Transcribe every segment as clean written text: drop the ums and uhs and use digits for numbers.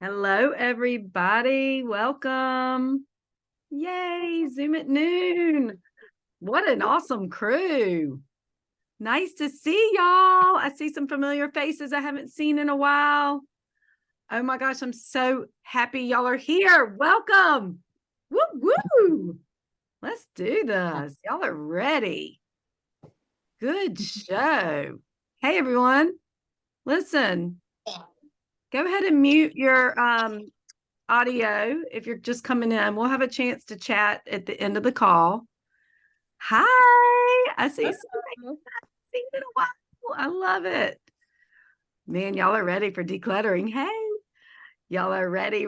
Hello, everybody. Welcome. Yay, Zoom at noon. What an awesome crew. Nice to see y'all. I see some familiar faces I haven't seen in a while. Oh my gosh, I'm so happy y'all are here. Welcome. Woo woo. Let's do this. Y'all are ready. Good show. Hey, everyone. Listen, go ahead and mute your audio if you're just coming in. We'll have a chance to chat at the end of the call. Hi, I see something I've seen in a while. I love it. Man, y'all are ready for decluttering. Hey, y'all are ready.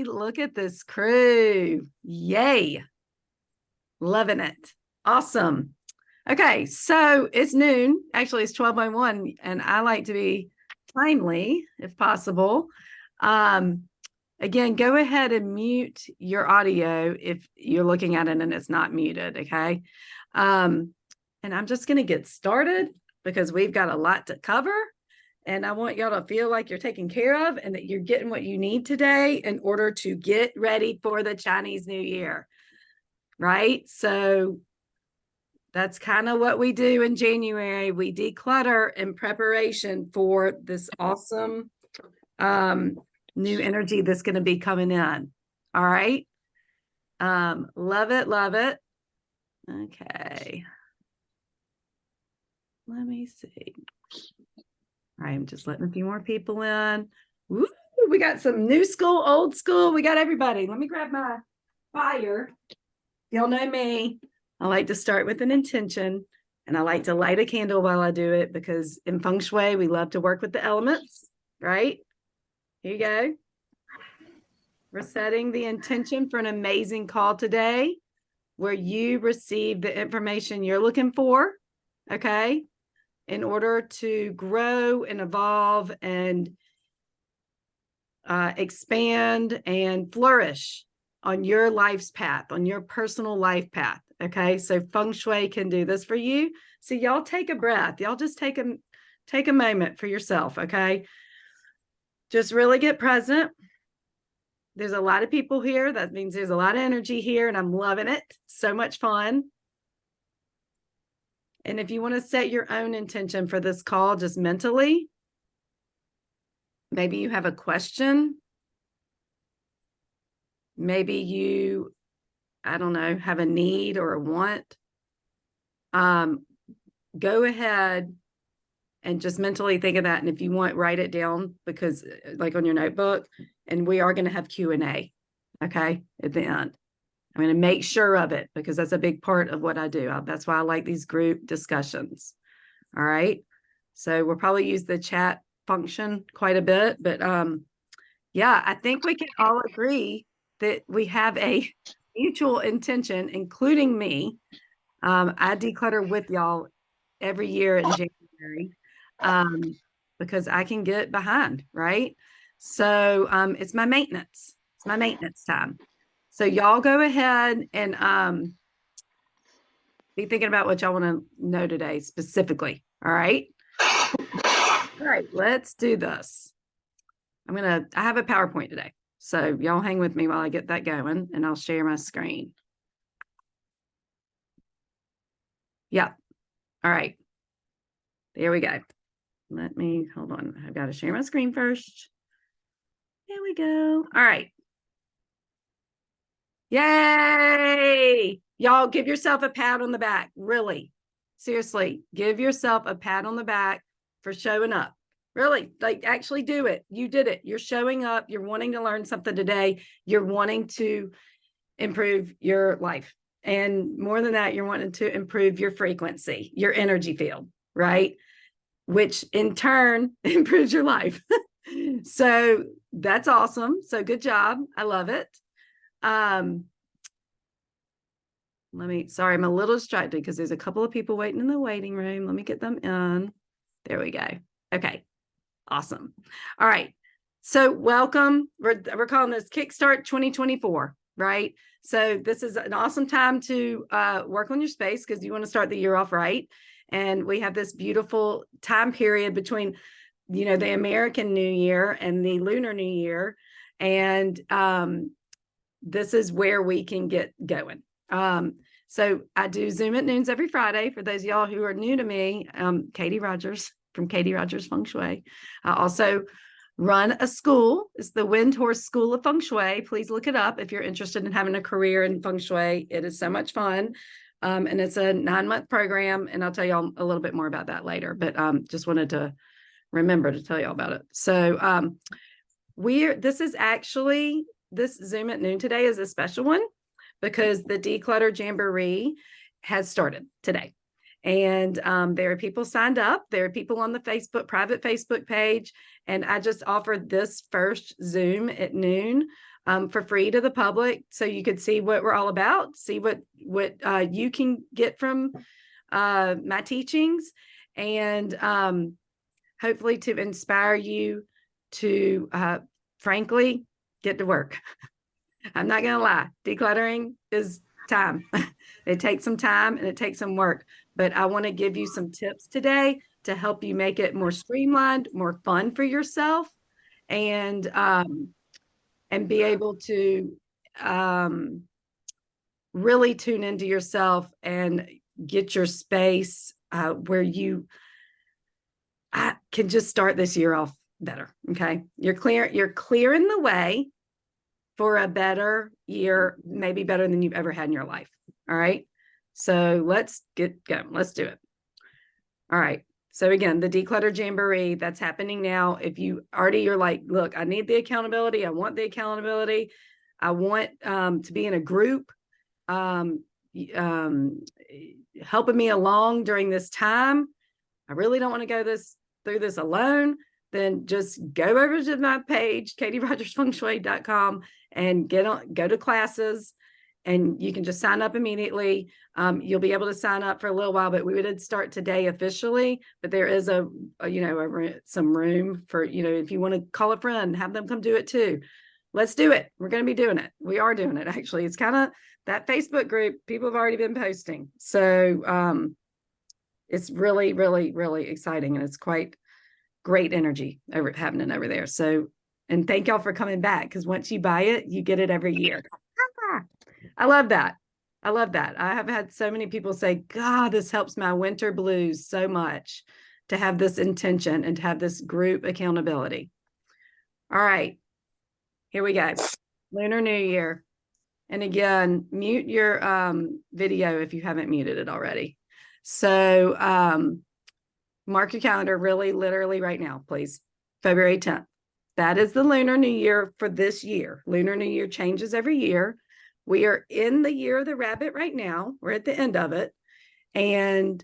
Look at this crew. Yay. Loving it. Awesome. Okay, so it's noon. Actually, it's 12:01, and I like to be timely if possible. Again, go ahead and mute your audio if you're looking at it and it's not muted, okay? And I'm just going to get started because we've got a lot to cover, and I want y'all to feel like you're taken care of and that you're getting what you need today in order to get ready for the Chinese New Year, right? So that's kind of what we do in January. We declutter in preparation for this awesome new energy that's going to be coming in. All right. Love it. Okay. Let me see. All right, I'm just letting a few more people in. Woo, we got some new school, old school. We got everybody. Let me grab my fire. Y'all know me. I like to start with an intention, and I like to light a candle while I do it because in Feng Shui, we love to work with the elements, right? Here you go. We're setting the intention for an amazing call today where you receive the information you're looking for, okay, in order to grow and evolve and expand and flourish on your life's path, on your personal life path, okay? So Feng Shui can do this for you. So y'all take a breath. Y'all just take a moment for yourself, okay? Just really get present. There's a lot of people here. That means there's a lot of energy here, and I'm loving it. So much fun. And if you want to set your own intention for this call, just mentally, maybe you have a question. Maybe you, I don't know, have a need or a want. Go ahead and just mentally think of that. And if you want, write it down because like on your notebook, and we are going to have Q&A, okay, at the end. I'm going to make sure of it because that's a big part of what I do. That's why I like these group discussions. All right. So we'll probably use the chat function quite a bit, but yeah, I think we can all agree that we have a mutual intention, including me. I declutter with y'all every year in January because I can get behind, right? So it's my maintenance. It's my maintenance time. So y'all go ahead and be thinking about what y'all want to know today specifically. All right. All right, let's do this. I have a PowerPoint today. So y'all hang with me while I get that going and I'll share my screen. Yeah. All right. There we go. Hold on. I've got to share my screen first. There we go. All right. Yay. Y'all give yourself a pat on the back. Really. Seriously, give yourself a pat on the back for showing up. Really, like actually do it. You did it. You're showing up. You're wanting to learn something today. You're wanting to improve your life. And more than that, you're wanting to improve your frequency, your energy field, right? Which in turn improves your life. So that's awesome. So good job. I love it. Sorry, I'm a little distracted because there's a couple of people waiting in the waiting room. Let me get them in. There we go. Okay. Awesome. All right. So welcome. We're calling this Kickstart 2024, right? So this is an awesome time to work on your space because you want to start the year off right. And we have this beautiful time period between the American New Year and the Lunar New Year. And this is where we can get going. So I do Zoom at Noons every Friday. For those of y'all who are new to me, Katie Rogers from Katie Rogers Feng Shui. I also run a school. It's the Windhorse School of Feng Shui. Please look it up if you're interested in having a career in Feng Shui. It is so much fun. And it's a 9-month program. And I'll tell y'all a little bit more about that later. But just wanted to remember to tell y'all about it. So this Zoom at Noon today is a special one because the Declutter Jamboree has started today. And there are people signed up. There are people on the private Facebook page. And I just offered this first Zoom at noon for free to the public. So you could see what we're all about, see what you can get from my teachings, and hopefully to inspire you to, frankly, get to work. I'm not going to lie. Decluttering is time. It takes some time and it takes some work, but I want to give you some tips today to help you make it more streamlined, more fun for yourself, and be able to really tune into yourself and get your space where you can just start this year off better. Okay. You're clearing the way for a better year, maybe better than you've ever had in your life. All right. So let's get going. Let's do it. All right. So again, the Declutter Jamboree, that's happening now. If you're like, look, I need the accountability. I want the accountability. I want to be in a group helping me along during this time. I really don't want to go through this alone. Then just go over to my page, katierogersfengshui.com, and go to classes, and you can just sign up immediately. You'll be able to sign up for a little while, but we would start today officially. But there is some room for, if you want to call a friend, have them come do it too. Let's do it. We're going to be doing it. We are doing it. Actually, it's kind of that Facebook group. People have already been posting. So it's really, really, really exciting. And it's quite great energy happening over there. So, and thank y'all for coming back, because once you buy it, you get it every year. I love that. I love that. I have had so many people say, God, this helps my winter blues so much to have this intention and to have this group accountability. All right, here we go. Lunar New Year. And again, mute your video if you haven't muted it already. So mark your calendar really literally right now, please. February 10th. That is the Lunar New Year for this year. Lunar New Year changes every year. We are in the year of the rabbit right now. We're at the end of it. And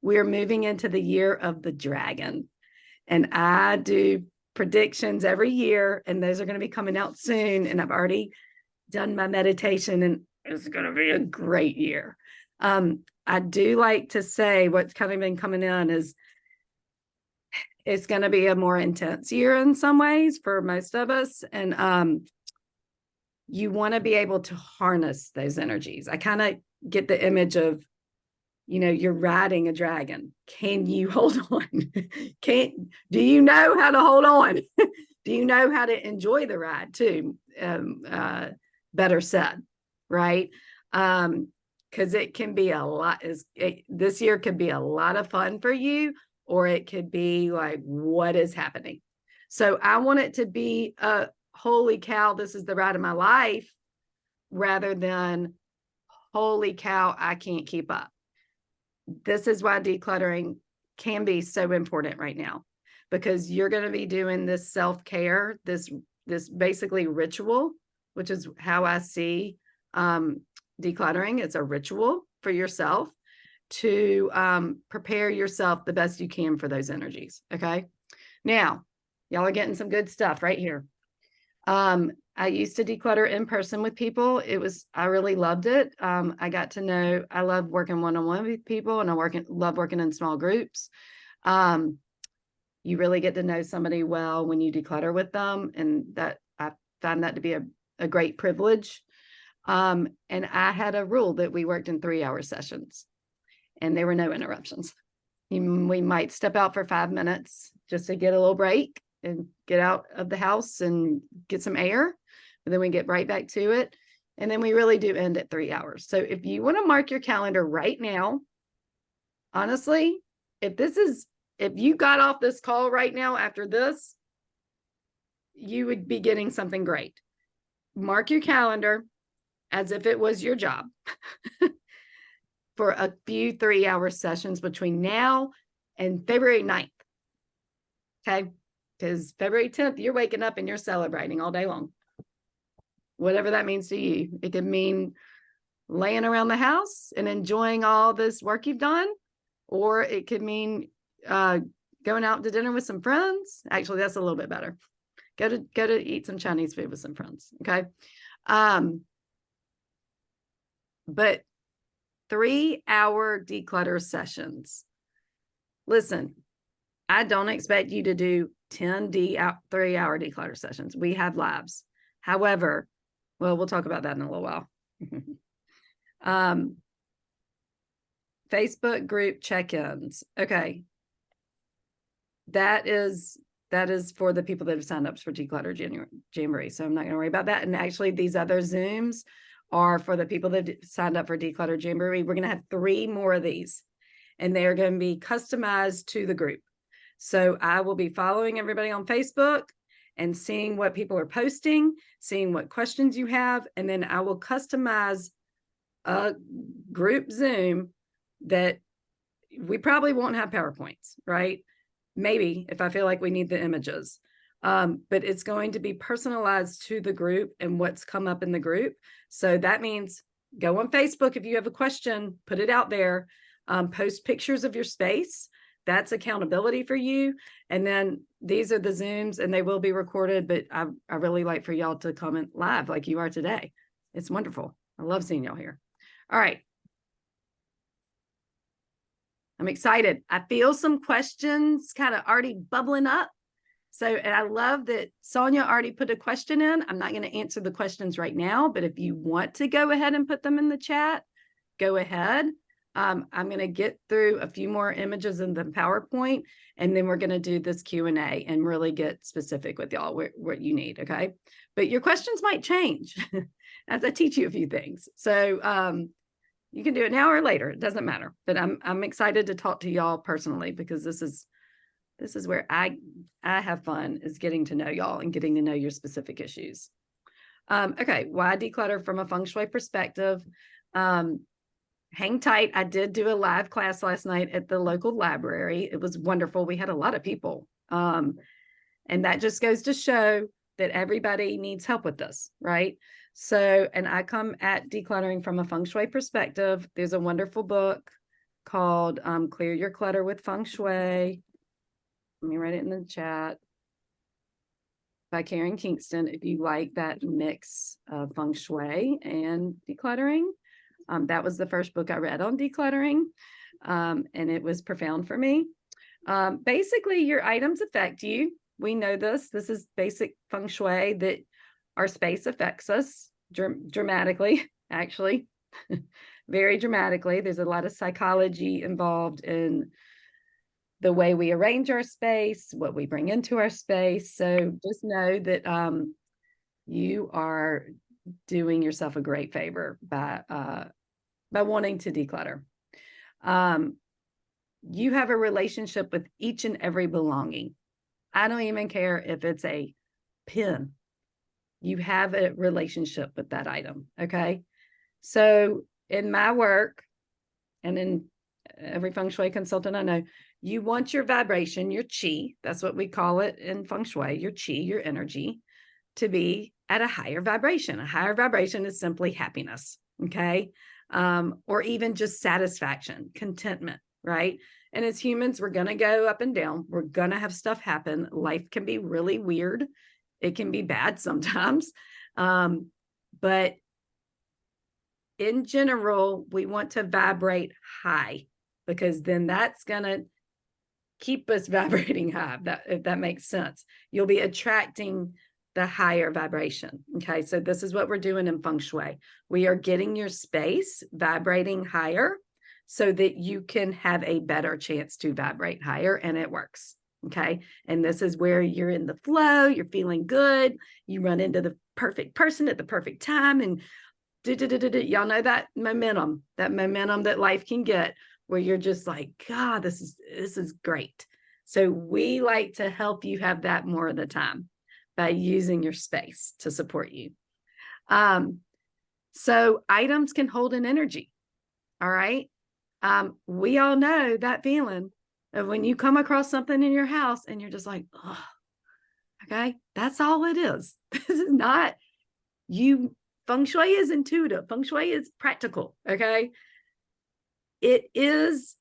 we're moving into the year of the dragon. And I do predictions every year, and those are going to be coming out soon. And I've already done my meditation, and it's going to be a great year. I do like to say what's kind of been coming in is it's going to be a more intense year in some ways for most of us. And you want to be able to harness those energies. I kind of get the image of, you're riding a dragon. Can you hold on? Do you know how to hold on? Do you know how to enjoy the ride too? Better said, right? Because it can be a lot. This year could be a lot of fun for you, or it could be like, what is happening? So I want it to be a holy cow, this is the ride of my life, rather than holy cow, I can't keep up. This is why decluttering can be so important right now, because you're going to be doing this self-care, this basically ritual, which is how I see decluttering. It's a ritual for yourself to prepare yourself the best you can for those energies. Okay. Now, y'all are getting some good stuff right here. I used to declutter in person with people. I really loved it. I got to know, I love working one-on-one with people, and love working in small groups. You really get to know somebody well when you declutter with them. And that I found that to be a great privilege. And I had a rule that we worked in 3-hour sessions, and there were no interruptions. We might step out for 5 minutes just to get a little break and get out of the house and get some air. And then we get right back to it. And then we really do end at 3 hours. So if you want to mark your calendar right now, honestly, if you got off this call right now after this, you would be getting something great. Mark your calendar as if it was your job for a few 3-hour sessions between now and February 9th. Okay. Because February 10th, you're waking up and you're celebrating all day long. Whatever that means to you. It could mean laying around the house and enjoying all this work you've done, or it could mean going out to dinner with some friends. Actually, that's a little bit better. Go to eat some Chinese food with some friends. Okay. But 3-hour declutter sessions. Listen, I don't expect you to do 10 3-hour declutter sessions. We have lives. However, well, we'll talk about that in a little while. Facebook group check-ins. Okay. That is for the people that have signed up for Declutter January. So I'm not going to worry about that. And actually, these other Zooms are for the people that signed up for Declutter Jamboree. We're going to have 3 more of these, and they are going to be customized to the group. So I will be following everybody on Facebook and seeing what people are posting, seeing what questions you have, and then I will customize a group Zoom that we probably won't have PowerPoints, right? Maybe if I feel like we need the images. But it's going to be personalized to the group and what's come up in the group. So that means go on Facebook. If you have a question, put it out there, post pictures of your space. That's accountability for you. And then these are the Zooms and they will be recorded, but I really like for y'all to comment live like you are today. It's wonderful. I love seeing y'all here. All right. I'm excited. I feel some questions kind of already bubbling up. So, and I love that Sonia already put a question in. I'm not going to answer the questions right now, but if you want to go ahead and put them in the chat, go ahead. I'm going to get through a few more images in the PowerPoint, and then we're going to do this Q&A and really get specific with y'all what you need, okay? But your questions might change as I teach you a few things. So you can do it now or later. It doesn't matter. But I'm excited to talk to y'all personally because this is where I have fun, is getting to know y'all and getting to know your specific issues. Okay, why declutter from a feng shui perspective? Hang tight. I did do a live class last night at the local library. It was wonderful. We had a lot of people. And that just goes to show that everybody needs help with this, right? So, and I come at decluttering from a feng shui perspective. There's a wonderful book called Clear Your Clutter with Feng Shui. Let me write it in the chat. By Karen Kingston, if you like that mix of feng shui and decluttering. That was the first book I read on decluttering, and it was profound for me. Basically, your items affect you. We know this. This is basic feng shui, that our space affects us dramatically, actually, very dramatically. There's a lot of psychology involved in the way we arrange our space, what we bring into our space. So just know that you are doing yourself a great favor by wanting to declutter. You have a relationship with each and every belonging. I don't even care if it's a pen. You have a relationship with that item, okay? So in my work and in every feng shui consultant I know, you want your vibration, your chi, that's what we call it in feng shui, your chi, your energy, to be at a higher vibration. A higher vibration is simply happiness, okay? Or even just satisfaction, contentment, right? And as humans, we're going to go up and down. We're going to have stuff happen. Life can be really weird. It can be bad sometimes. But in general, we want to vibrate high, because then that's going to keep us vibrating high, if that makes sense. You'll be attracting the higher vibration. Okay, so this is what we're doing in feng shui. We are getting your space vibrating higher so that you can have a better chance to vibrate higher, and it works. Okay. And this is where you're in the flow, you're feeling good, you run into the perfect person at the perfect time, and y'all know that momentum that life can get, where you're just like, God, this is great. So we like to help you have that more of the time by using your space to support you. So items can hold an energy. All right. We all know that feeling of when you come across something in your house and you're just like, oh, okay, that's all it is. This is not you. Feng Shui is intuitive. Feng Shui is practical. Okay. It is,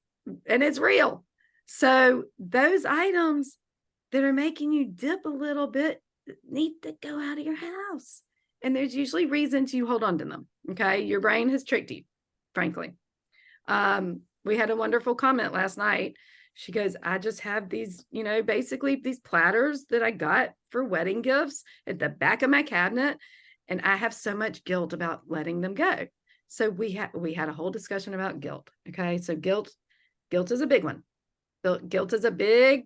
and it's real. So those items that are making you dip a little bit need to go out of your house. And there's usually reasons you hold on to them. Okay. Your brain has tricked you, frankly. We had a wonderful comment last night. She goes, I just have these, basically these platters that I got for wedding gifts at the back of my cabinet. And I have so much guilt about letting them go. So we had a whole discussion about guilt. Okay. So guilt is a big one. Guilt is a big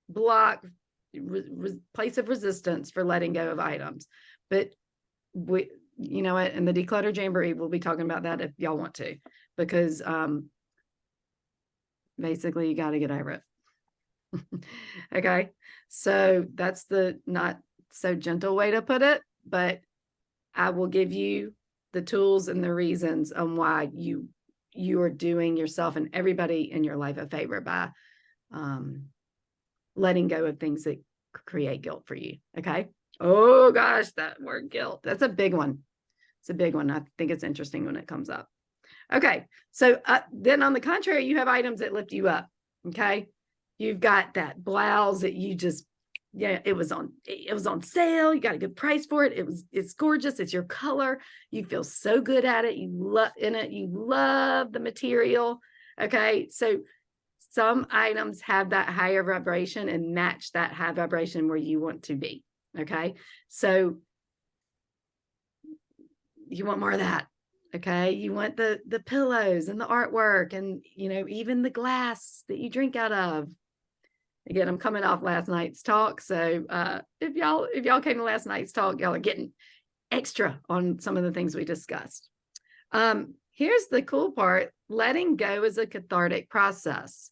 block, place of resistance for letting go of items. But we, in the Declutter Jamboree, we'll be talking about that if y'all want to, because basically you got to get over it. Okay. So that's the not so gentle way to put it, but I will give you the tools and the reasons on why you are doing yourself and everybody in your life a favor by letting go of things that create guilt for you. Okay. Oh gosh, that word guilt. That's a big one. It's a big one. I think it's interesting when it comes up. Okay. So then on the contrary, you have items that lift you up. Okay. You've got that blouse that you just, it was on sale. You got a good price for it. It's gorgeous. It's your color. You feel so good at it. You love the material. Okay. So some items have that higher vibration and match that high vibration where you want to be. Okay. So you want more of that. Okay. You want the pillows and the artwork and, even the glass that you drink out of. Again, I'm coming off last night's talk. So if y'all came to last night's talk, y'all are getting extra on some of the things we discussed. Here's the cool part. Letting go is a cathartic process.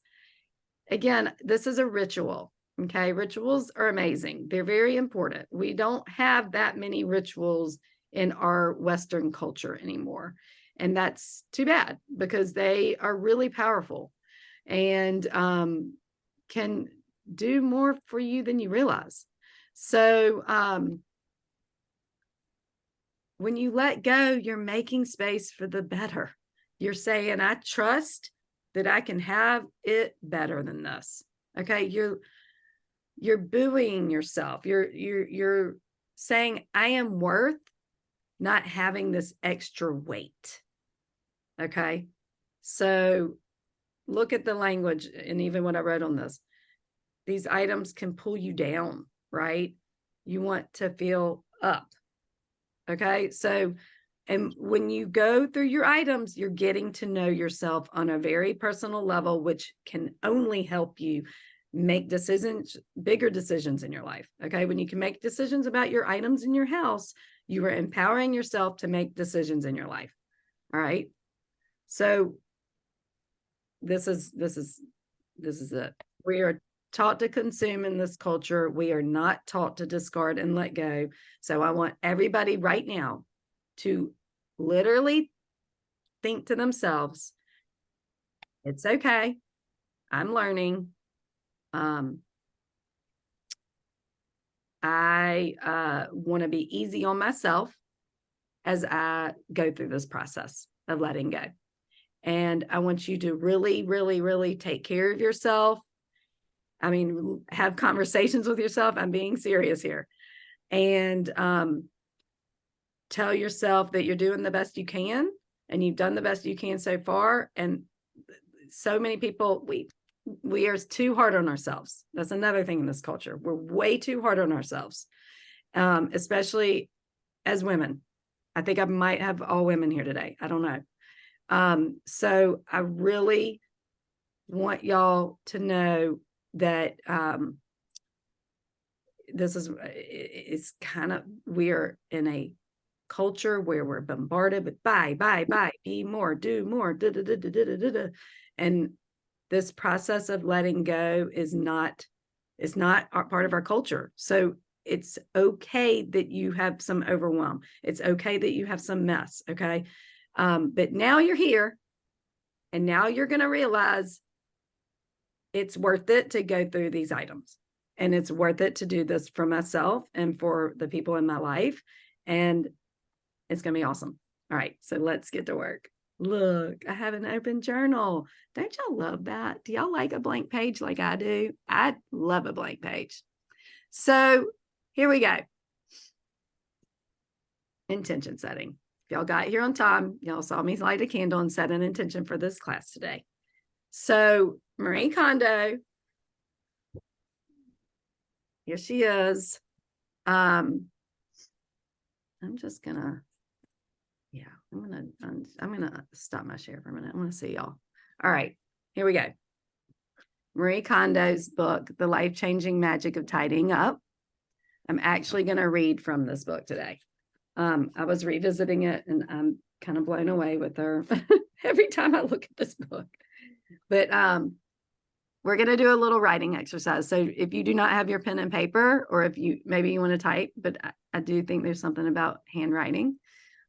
Again, this is a ritual. Okay. Rituals are amazing. They're very important. We don't have that many rituals in our Western culture anymore. And that's too bad because they are really powerful and can do more for you than you realize. So when you let go, you're making space for the better. You're saying, I trust that I can have it better than this. Okay. You're buoying yourself. You're saying, I am worth not having this extra weight. Okay. So look at the language and even what I wrote on this. These items can pull you down, right? You want to feel up. Okay. So, and when you go through your items, you're getting to know yourself on a very personal level, which can only help you make decisions, bigger decisions in your life. Okay. When you can make decisions about your items in your house, you are empowering yourself to make decisions in your life. All right. So this is it. We are taught to consume in this culture. We are not taught to discard and let go. So I want everybody right now to literally think to themselves, it's okay. I'm learning. I want to be easy on myself as I go through this process of letting go. And I want you to really, really, really take care of yourself. I mean, have conversations with yourself. I'm being serious here. And tell yourself that you're doing the best you can and you've done the best you can so far. And so many people, we are too hard on ourselves. That's another thing in this culture. We're way too hard on ourselves, especially as women. I think I might have all women here today. I don't know. So I really want y'all to know that this is, it's kind of, we are in a culture where we're bombarded with buy, be more, do more, and this process of letting go is not part of our culture. So it's okay that you have some overwhelm. It's okay that you have some mess. Okay. But now you're here, and now you're going to realize it's worth it to go through these items, and it's worth it to do this for myself and for the people in my life. And it's going to be awesome. All right. So let's get to work. Look, I have an open journal. Don't y'all love that? Do y'all like a blank page like I do? I love a blank page. So here we go. Intention setting. If y'all got here on time, y'all saw me light a candle and set an intention for this class today. So Marie Kondo, here she is. I'm just gonna, yeah, I'm gonna stop my share for a minute. I want to see y'all. All right, here we go. Marie Kondo's book, The Life-Changing Magic of Tidying Up. I'm actually going to read from this book today. I was revisiting it, and I'm kind of blown away with her every time I look at this book. But we're going to do a little writing exercise. So if you do not have your pen and paper, or if you maybe you want to type, but I do think there's something about handwriting,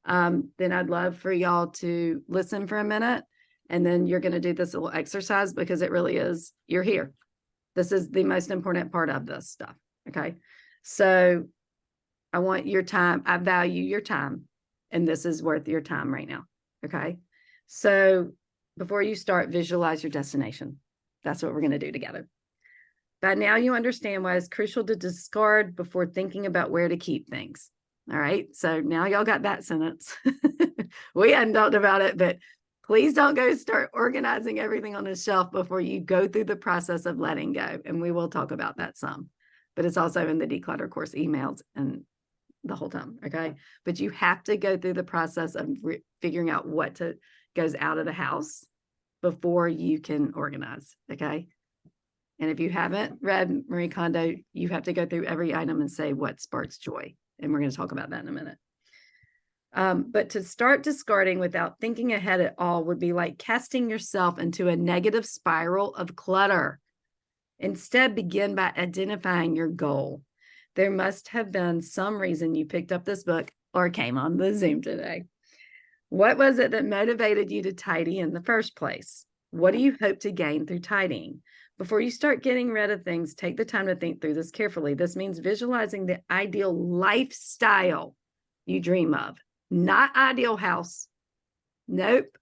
then I'd love for y'all to listen for a minute. And then you're going to do this little exercise, because it really is, you're here. This is the most important part of this stuff. Okay. So I want your time. I value your time, and this is worth your time right now. Okay. So before you start, visualize your destination. That's what we're going to do together. By now you understand why it's crucial to discard before thinking about where to keep things. All right. So now y'all got that sentence. We hadn't talked about it, but please don't go start organizing everything on the shelf before you go through the process of letting go. And we will talk about that some, but it's also in the declutter course emails and the whole time. Okay. But you have to go through the process of figuring out what goes out of the house before you can organize. Okay. And if you haven't read Marie Kondo, you have to go through every item and say what sparks joy. And we're going to talk about that in a minute. But to start discarding without thinking ahead at all would be like casting yourself into a negative spiral of clutter. Instead, begin by identifying your goal. There must have been some reason you picked up this book or came on the Zoom today. What was it that motivated you to tidy in the first place? What do you hope to gain through tidying? Before you start getting rid of things, take the time to think through this carefully. This means visualizing the ideal lifestyle you dream of, not ideal house. Nope.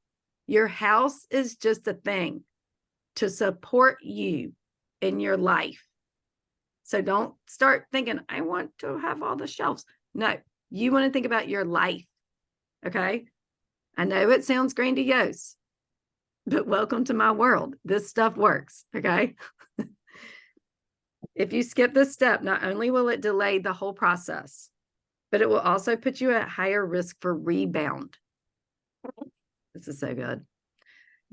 Your house is just a thing to support you in your life. So don't start thinking, I want to have all the shelves. No, you want to think about your life. Okay. I know it sounds grandiose, but welcome to my world. This stuff works. Okay. If you skip this step, not only will it delay the whole process, but it will also put you at higher risk for rebound. This is so good.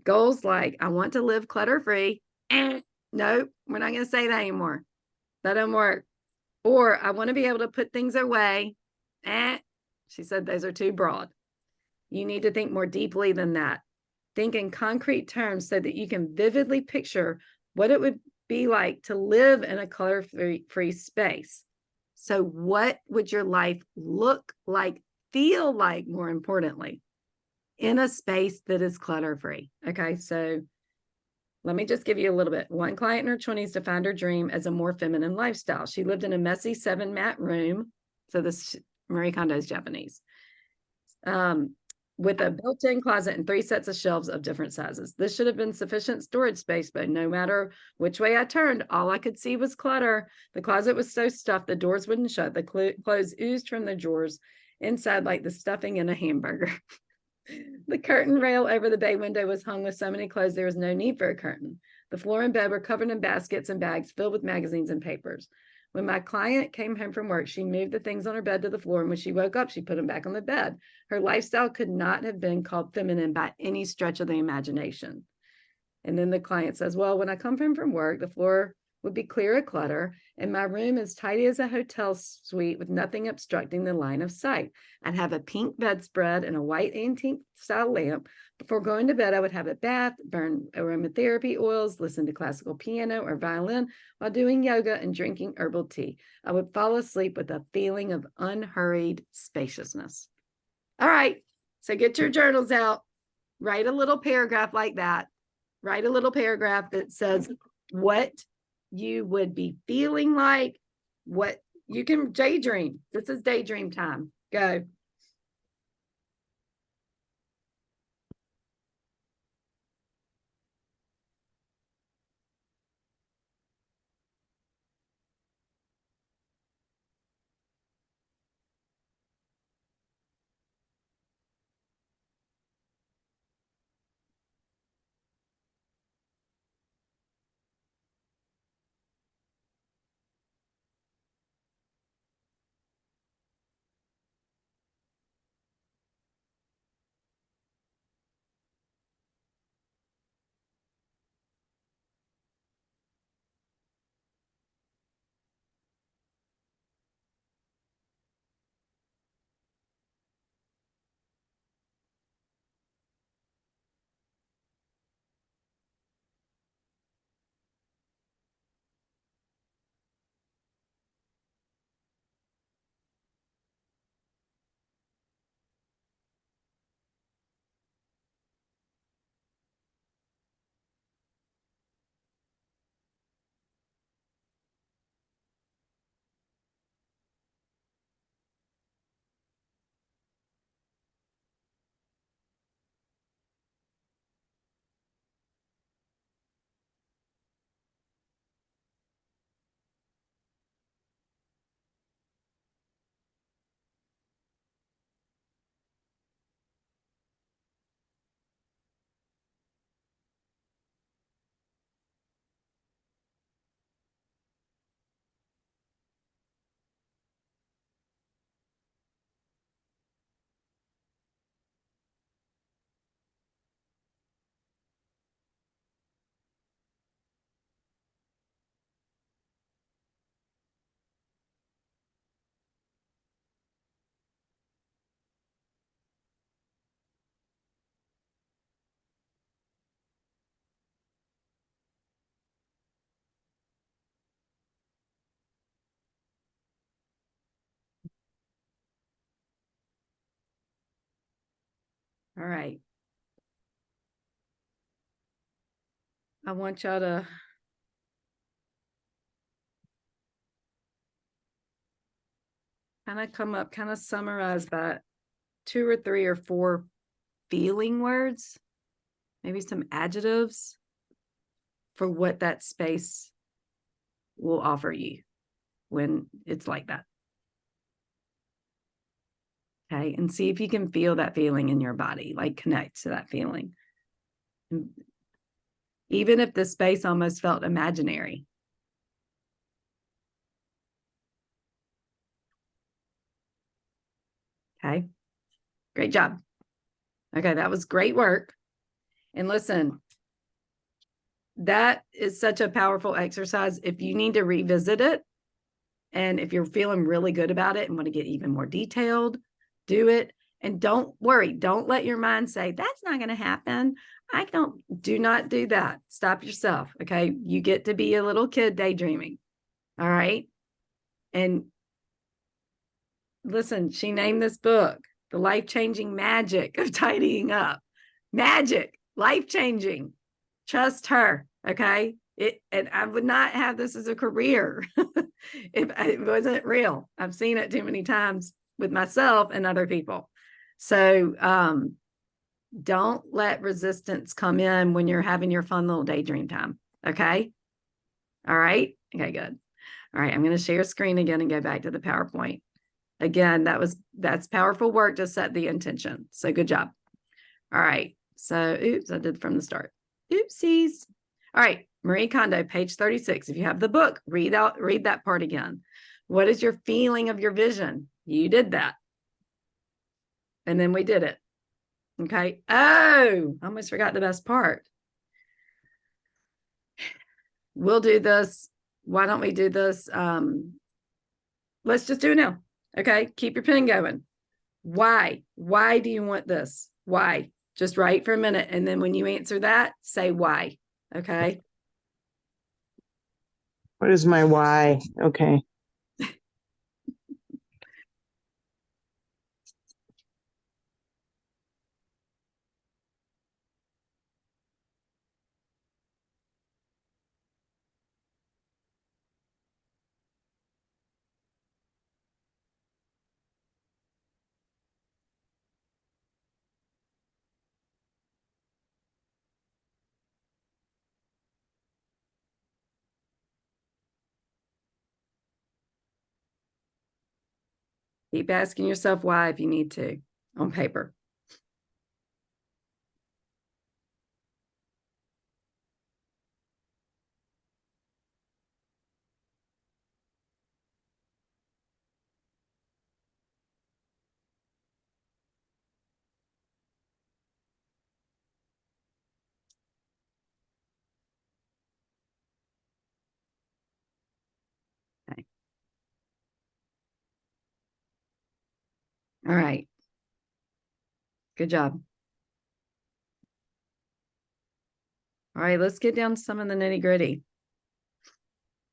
Goals like, I want to live clutter-free. No, we're not going to say that anymore. That don't work. Or I want to be able to put things away. She said those are too broad. You need to think more deeply than that. Think in concrete terms so that you can vividly picture what it would be like to live in a clutter-free space. So what would your life look like, feel like, more importantly, in a space that is clutter-free? Okay, so let me just give you a little bit. One client in her 20s defined her dream as a more feminine lifestyle. She lived in a messy 7-mat room. So this Marie Kondo is Japanese. With a built-in closet and 3 sets of shelves of different sizes. This should have been sufficient storage space, but no matter which way I turned, all I could see was clutter. The closet was so stuffed, the doors wouldn't shut. The clothes oozed from the drawers inside like the stuffing in a hamburger. The curtain rail over the bay window was hung with so many clothes, there was no need for a curtain. The floor and bed were covered in baskets and bags filled with magazines and papers. When my client came home from work, she moved the things on her bed to the floor. And when she woke up, she put them back on the bed. Her lifestyle could not have been called feminine by any stretch of the imagination. And then the client says, well, when I come home from work, the floor would be clear of clutter, and my room is tidy as a hotel suite with nothing obstructing the line of sight. I'd have a pink bedspread and a white antique style lamp. Before going to bed, I would have a bath, burn aromatherapy oils, listen to classical piano or violin while doing yoga and drinking herbal tea. I would fall asleep with a feeling of unhurried spaciousness. All right, so get your journals out. Write a little paragraph like that. Write a little paragraph that says what you would be feeling like, what you can daydream. This is daydream time. Go. All right. I want y'all to kind of summarize by 2 or 3 or 4 feeling words, maybe some adjectives for what that space will offer you when it's like that. Okay. And see if you can feel that feeling in your body, like connect to that feeling. And even if the space almost felt imaginary. Okay. Great job. Okay. That was great work. And listen, that is such a powerful exercise. If you need to revisit it, and if you're feeling really good about it and want to get even more detailed, do it. And don't worry. Don't let your mind say, that's not going to happen. Do not do that. Stop yourself. Okay. You get to be a little kid daydreaming. All right. And listen, she named this book, The Life-Changing Magic of Tidying Up. Magic, life-changing. Trust her. Okay. And I would not have this as a career if it wasn't real. I've seen it too many times with myself and other people. So don't let resistance come in when you're having your fun little daydream time. Okay. All right. Okay, good. All right. I'm going to share screen again and go back to the PowerPoint. Again, that's powerful work to set the intention. So good job. All right. So, oops, I did from the start. Oopsies. All right. Marie Kondo, page 36. If you have the book, read that part again. What is your feeling of your vision? You did that. And then we did it. Okay. Oh, I almost forgot the best part. We'll do this. Why don't we do this? Let's just do it now. Okay. Keep your pen going. Why? Why do you want this? Why? Just write for a minute. And then when you answer that, say why. Okay. What is my why? Okay. Keep asking yourself why if you need to on paper. Okay. All right. Good job. All right, let's get down to some of the nitty gritty.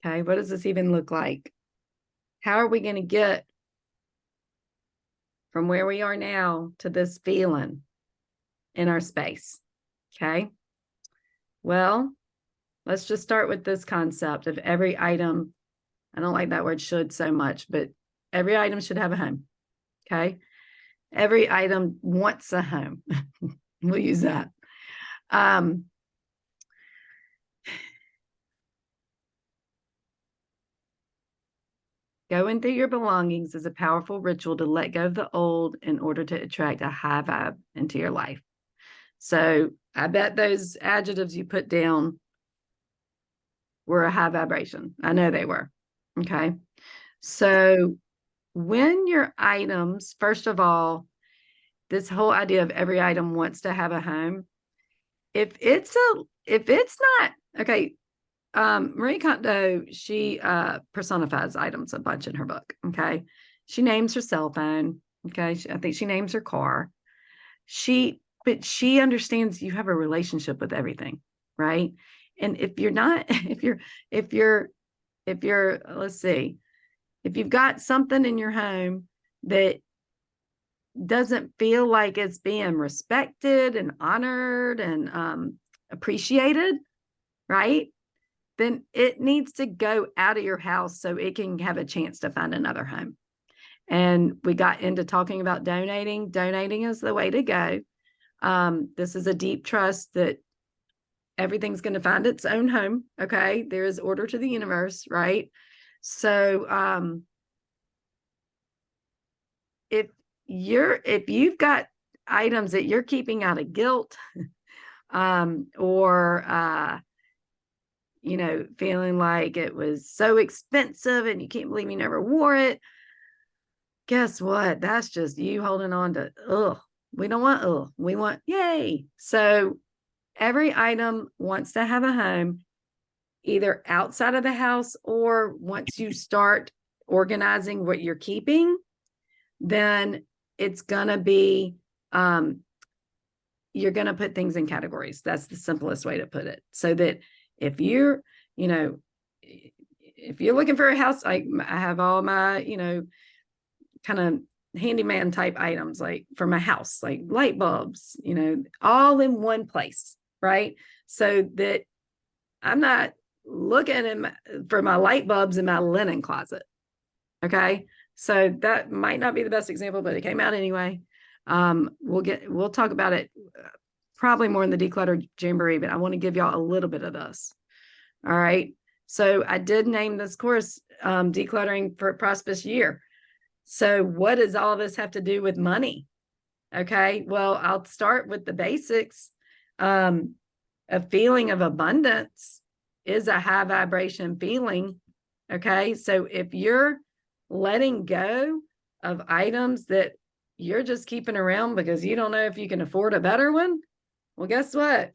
Okay, what does this even look like? How are we going to get from where we are now to this feeling in our space? Okay, well, let's just start with this concept of every item. I don't like that word should so much, but every item should have a home. Okay, every item wants a home. We'll use that. Going through your belongings is a powerful ritual to let go of the old in order to attract a high vibe into your life. So I bet those adjectives you put down were a high vibration. I know they were. Okay. So when your items, first of all, this whole idea of every item wants to have a home. If it's not, okay, Marie Kondo, she personifies items a bunch in her book. Okay. She names her cell phone. Okay. I think she names her car. But she understands you have a relationship with everything, right? And if you're not, let's see, if you've got something in your home that doesn't feel like it's being respected and honored and appreciated, right? Then it needs to go out of your house so it can have a chance to find another home. And we got into talking about donating. Donating is the way to go. This is a deep trust that everything's going to find its own home. Okay. There is order to the universe, right? So if you've got items that you're keeping out of guilt, or feeling like it was so expensive and you can't believe you never wore it, guess what? That's just you holding on to, we don't want, we want, yay. So every item wants to have a home, either outside of the house, or once you start organizing what you're keeping, then it's going to be, you're going to put things in categories. That's the simplest way to put it. So that if you're looking for a house, like I have all my, kind of handyman type items, like for my house, like light bulbs, all in one place, right? So that I'm not looking for my light bulbs in my linen closet. Okay. So that might not be the best example, but it came out anyway. We'll talk about it probably more in the declutter jamboree, but I want to give y'all a little bit of this. All right. So I did name this course Decluttering for a Prosperous Year. So what does all this have to do with money? Okay. Well, I'll start with the basics. A feeling of abundance is a high vibration feeling. Okay. So if you're letting go of items that you're just keeping around because you don't know if you can afford a better one, well, guess what?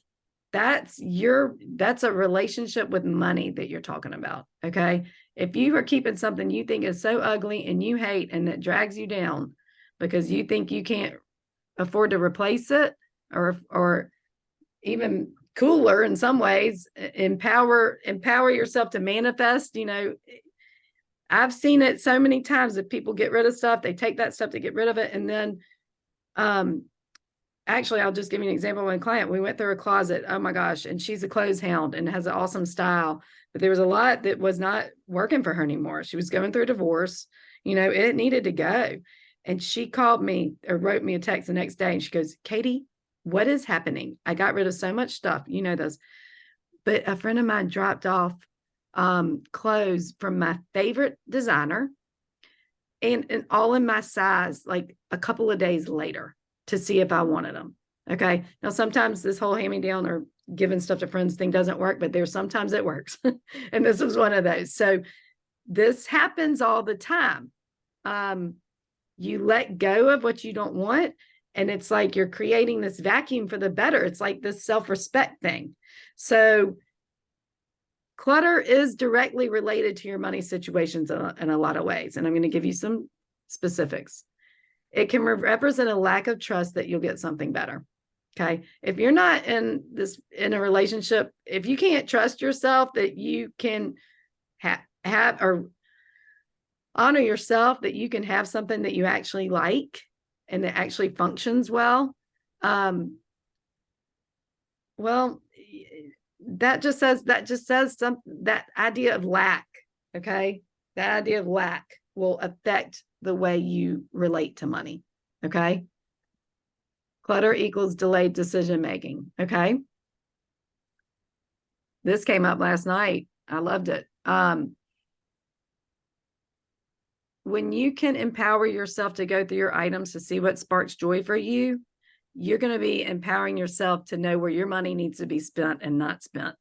That's a relationship with money that you're talking about. Okay. If you are keeping something you think is so ugly and you hate and that drags you down because you think you can't afford to replace it, or even cooler in some ways, empower yourself to manifest. I've seen it so many times that people get rid of stuff, they take that stuff to get rid of it, and then actually, I'll just give you an example of one client. We went through a closet. Oh my gosh. And she's a clothes hound and has an awesome style, but there was a lot that was not working for her anymore. She was going through a divorce. It needed to go. And she called me or wrote me a text the next day. And she goes, Katie, what is happening? I got rid of so much stuff. This. But a friend of mine dropped off clothes from my favorite designer and all in my size, like a couple of days later, to see if I wanted them. Okay. Now, sometimes this whole hand-me-down or giving stuff to friends thing doesn't work, but there's sometimes it works. And this was one of those. So this happens all the time. You let go of what you don't want. And it's like you're creating this vacuum for the better. It's like this self-respect thing. So clutter is directly related to your money situations in a lot of ways. And I'm going to give you some specifics. It can represent a lack of trust that you'll get something better. Okay. If you're not in a relationship, if you can't trust yourself that you can have or honor yourself, that you can have something that you actually like and that actually functions well, well, that just says that idea of lack. Okay. That idea of lack will affect the way you relate to money. Okay. Clutter equals delayed decision making. Okay. This came up last night. I loved it. When you can empower yourself to go through your items to see what sparks joy for you, you're going to be empowering yourself to know where your money needs to be spent and not spent.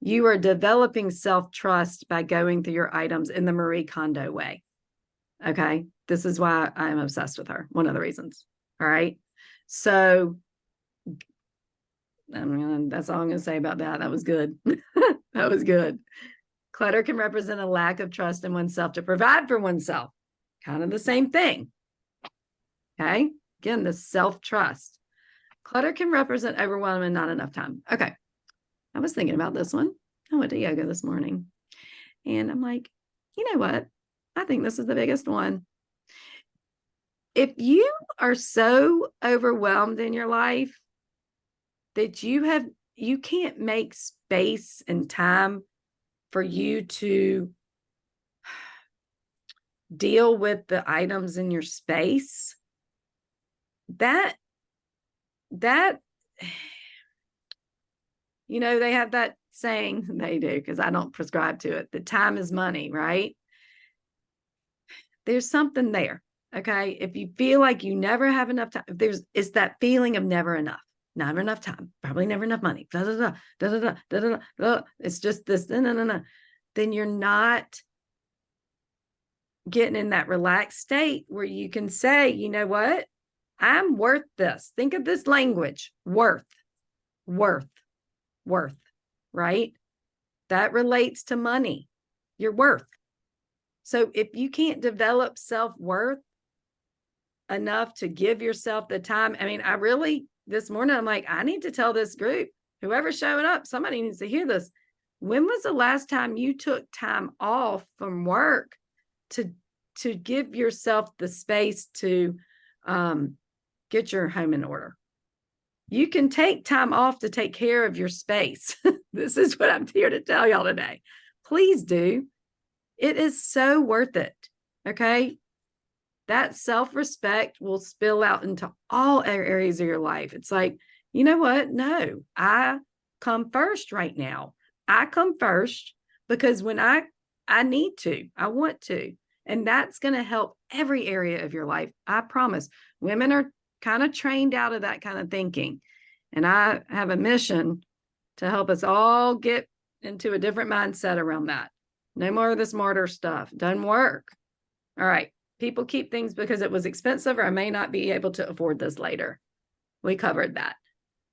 You are developing self-trust by going through your items in the Marie Kondo way. Okay. This is why I'm obsessed with her. One of the reasons. All right. So that's all I'm going to say about that. That was good. That was good. Clutter can represent a lack of trust in oneself to provide for oneself. Kind of the same thing. Okay. Again, the self-trust. Clutter can represent overwhelm and not enough time. Okay. I was thinking about this one. I went to yoga this morning and I'm like, you know what? I think this is the biggest one. If you are so overwhelmed in your life that you can't make space and time for you to deal with the items in your space, that they have that saying, they do, because I don't prescribe to it, that time is money, right? There's something there. Okay. If you feel like you never have enough time, it's that feeling of never enough time, probably never enough money, it's just this, then you're not getting in that relaxed state where you can say, you know what? I'm worth this. Think of this language, worth, right? That relates to money. You're worth. So if you can't develop self-worth enough to give yourself the time, this morning, I'm like, I need to tell this group, whoever's showing up, somebody needs to hear this. When was the last time you took time off from work to give yourself the space to get your home in order? You can take time off to take care of your space. This is what I'm here to tell y'all today. Please do. It is so worth it. Okay. That self-respect will spill out into all areas of your life. It's like, you know what? No, I come first right now. I come first because when I need to, I want to, and that's going to help every area of your life. I promise. Women are kind of trained out of that kind of thinking. And I have a mission to help us all get into a different mindset around that. No more of the smarter stuff. Doesn't work. All right. People keep things because it was expensive, or I may not be able to afford this later. We covered that.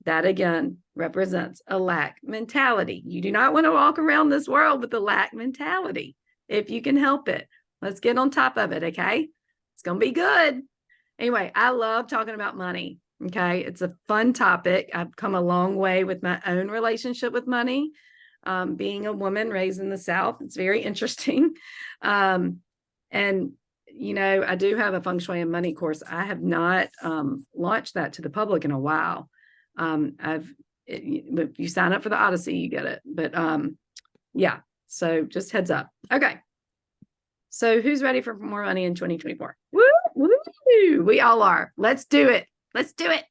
That again represents a lack mentality. You do not want to walk around this world with a lack mentality if you can help it. Let's get on top of it. Okay. It's going to be good. Anyway, I love talking about money. Okay. It's a fun topic. I've come a long way with my own relationship with money. Being a woman raised in the South, it's very interesting. And, you know, I do have a feng shui and money course. I have not launched that to the public in a while. If you sign up for the Odyssey, you get it. But yeah, so just heads up. Okay. So who's ready for more money in 2024? Woo, woo, we all are. Let's do it. Let's do it.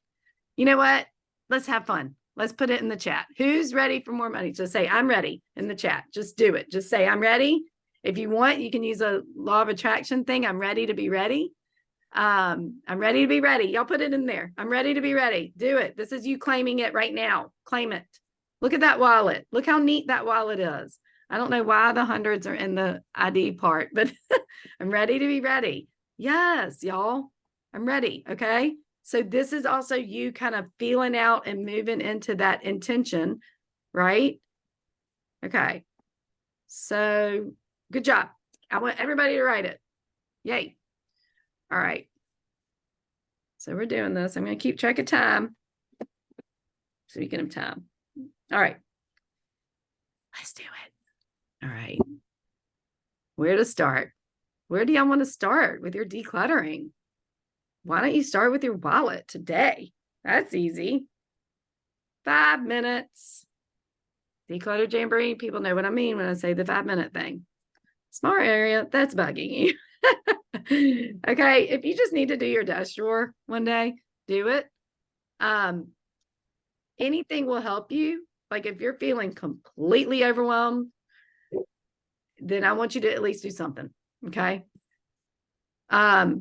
You know what? Let's have fun. Let's put it in the chat. Who's ready for more money? Just say, I'm ready in the chat. Just do it. Just say, I'm ready. If you want, you can use a law of attraction thing. I'm ready to be ready. I'm ready to be ready. Y'all put it in there. I'm ready to be ready. Do it. This is you claiming it right now. Claim it. Look at that wallet. Look how neat that wallet is. I don't know why the hundreds are in the ID part, but I'm ready to be ready. Yes, y'all. I'm ready. Okay. So this is also you kind of feeling out and moving into that intention, right? Okay. So good job. I want everybody to write it. Yay. All right. So we're doing this. I'm going to keep track of time. Speaking of time. All right. Let's do it. All right. Where to start? Where do y'all want to start with your decluttering? Why don't you start with your wallet today? That's easy. 5 minutes. Declutter Jamboree. People know what I mean when I say the 5-minute thing. Smart area. That's bugging you. Okay. If you just need to do your desk drawer one day, do it. Anything will help you. Like if you're feeling completely overwhelmed, then I want you to at least do something. Okay. A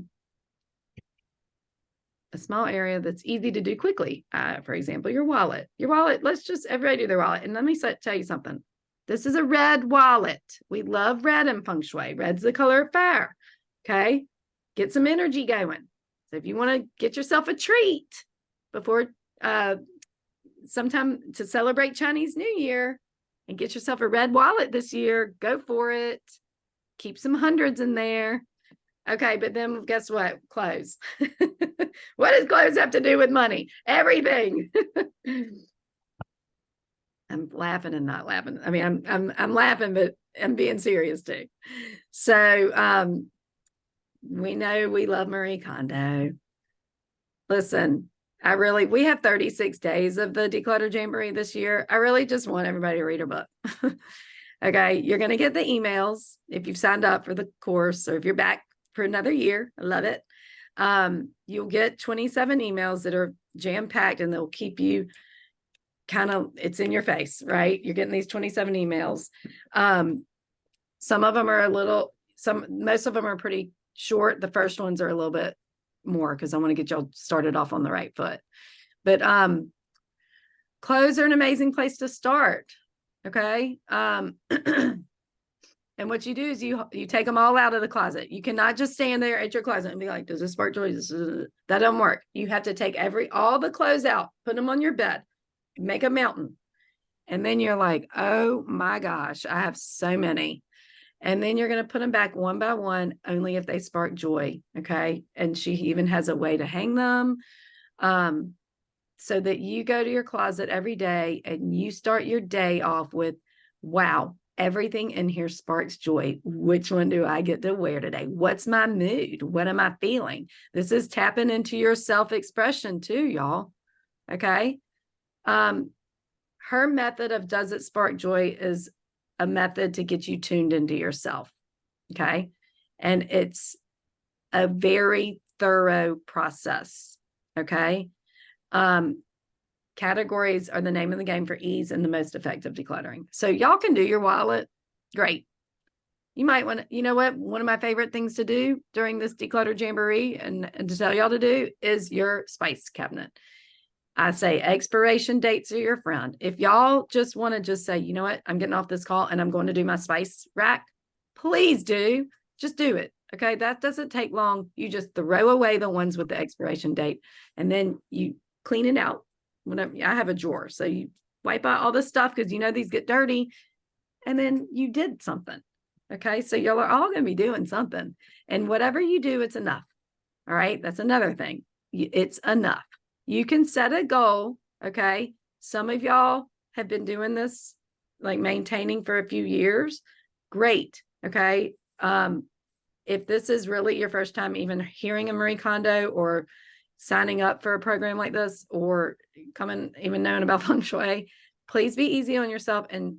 small area that's easy to do quickly. For example, your wallet. Let's just everybody do their wallet. And let me tell you something. This is a red wallet. We love red in feng shui. Red's the color of fire. Okay. Get some energy going. So if you want to get yourself a treat before sometime to celebrate Chinese New Year and get yourself a red wallet this year, go for it. Keep some hundreds in there. Okay, but then guess what? Clothes. What does clothes have to do with money? Everything. I'm laughing and not laughing. I mean, I'm laughing, but I'm being serious too. So we know we love Marie Kondo. Listen, we have 36 days of the Declutter Jamboree this year. I really just want everybody to read her book. Okay, you're going to get the emails if you've signed up for the course, or if you're back for another year. I love it. You'll get 27 emails that are jam-packed, and they'll keep you it's in your face, right? You're getting these 27 emails. Some of them are most of them are pretty short. The first ones are a little bit more because I want to get y'all started off on the right foot. But clothes are an amazing place to start. Okay. And what you do is you take them all out of the closet. You cannot just stand there at your closet and be like, does this spark joy? That don't work. You have to take all the clothes out, put them on your bed, make a mountain. And then you're like, oh my gosh, I have so many. And then you're going to put them back one by one, only if they spark joy. Okay. And she even has a way to hang them. So that you go to your closet every day and you start your day off with, wow, everything in here sparks joy. Which one do I get to wear today? What's my mood? What am I feeling? This is tapping into your self-expression too, y'all. Okay. Her method of Does It Spark Joy is a method to get you tuned into yourself. Okay. And it's a very thorough process. Okay. Categories are the name of the game for ease and the most effective decluttering. So y'all can do your wallet. Great. You might want to, you know what? One of my favorite things to do during this Declutter Jamboree and to tell y'all to do is your spice cabinet. I say expiration dates are your friend. If y'all just want to just say, you know what, I'm getting off this call and I'm going to do my spice rack, please do. Just do it. Okay. That doesn't take long. You just throw away the ones with the expiration date and then you clean it out. Whenever I have a drawer. So you wipe out all this stuff because you know these get dirty and then you did something. Okay. So y'all are all going to be doing something. And whatever you do, it's enough. All right. That's another thing. It's enough. You can set a goal. Okay. Some of y'all have been doing this, like maintaining for a few years. Great. Okay. If this is really your first time even hearing of Marie Kondo or signing up for a program like this or coming even knowing about Feng Shui, please be easy on yourself and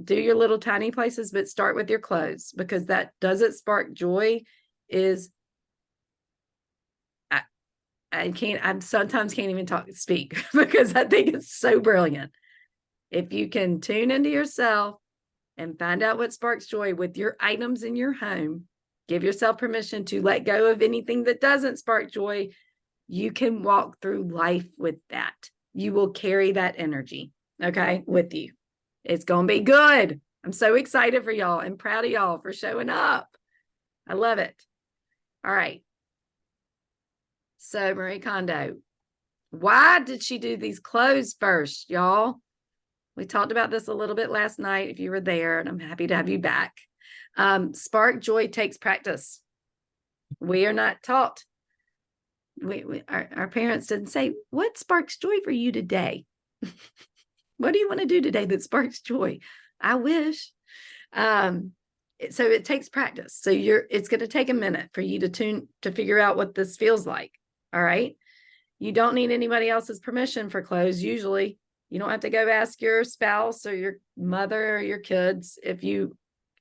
do your little tiny places, but start with your clothes because that doesn't spark joy. I sometimes can't even speak because I think it's so brilliant. If you can tune into yourself and find out what sparks joy with your items in your home, give yourself permission to let go of anything that doesn't spark joy. You can walk through life with that. You will carry that energy, okay, with you. It's going to be good. I'm so excited for y'all and proud of y'all for showing up. I love it. All right. So Marie Kondo, why did she do these clothes first, y'all? We talked about this a little bit last night if you were there, and I'm happy to have you back. Spark joy takes practice. We are not taught. Our parents didn't say, what sparks joy for you today? What do you want to do today that sparks joy? I wish. So it takes practice. So it's going to take a minute for you to figure out what this feels like. All right. You don't need anybody else's permission for clothes. Usually you don't have to go ask your spouse or your mother or your kids if you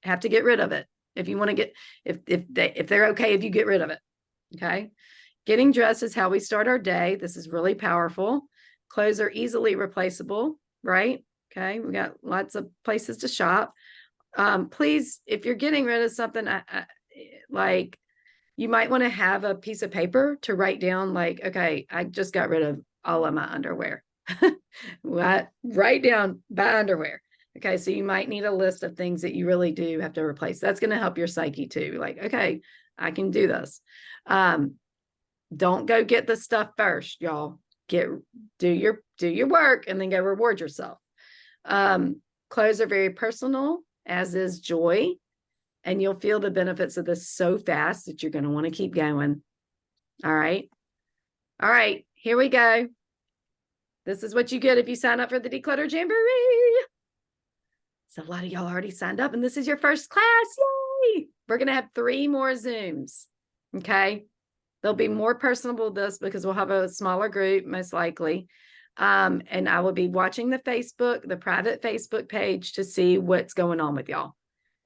have to get rid of it. If you want to get, if they're okay, if you get rid of it. Okay. Getting dressed is how we start our day. This is really powerful. Clothes are easily replaceable, right? Okay. We got lots of places to shop. Please, if you're getting rid of something, like you might want to have a piece of paper to write down like, okay, I just got rid of all of my underwear. What? Write down buy underwear. Okay. So you might need a list of things that you really do have to replace. That's going to help your psyche too. Like, okay, I can do this. Don't go get the stuff first, y'all. Do your work and then go reward yourself. Clothes are very personal, as is joy. And you'll feel the benefits of this so fast that you're going to want to keep going. All right. All right. Here we go. This is what you get if you sign up for the Declutter Jamboree. So a lot of y'all already signed up and this is your first class. Yay. We're going to have 3 more Zooms. Okay. They'll be more personable this because we'll have a smaller group, most likely. And I will be watching the private Facebook page to see what's going on with y'all.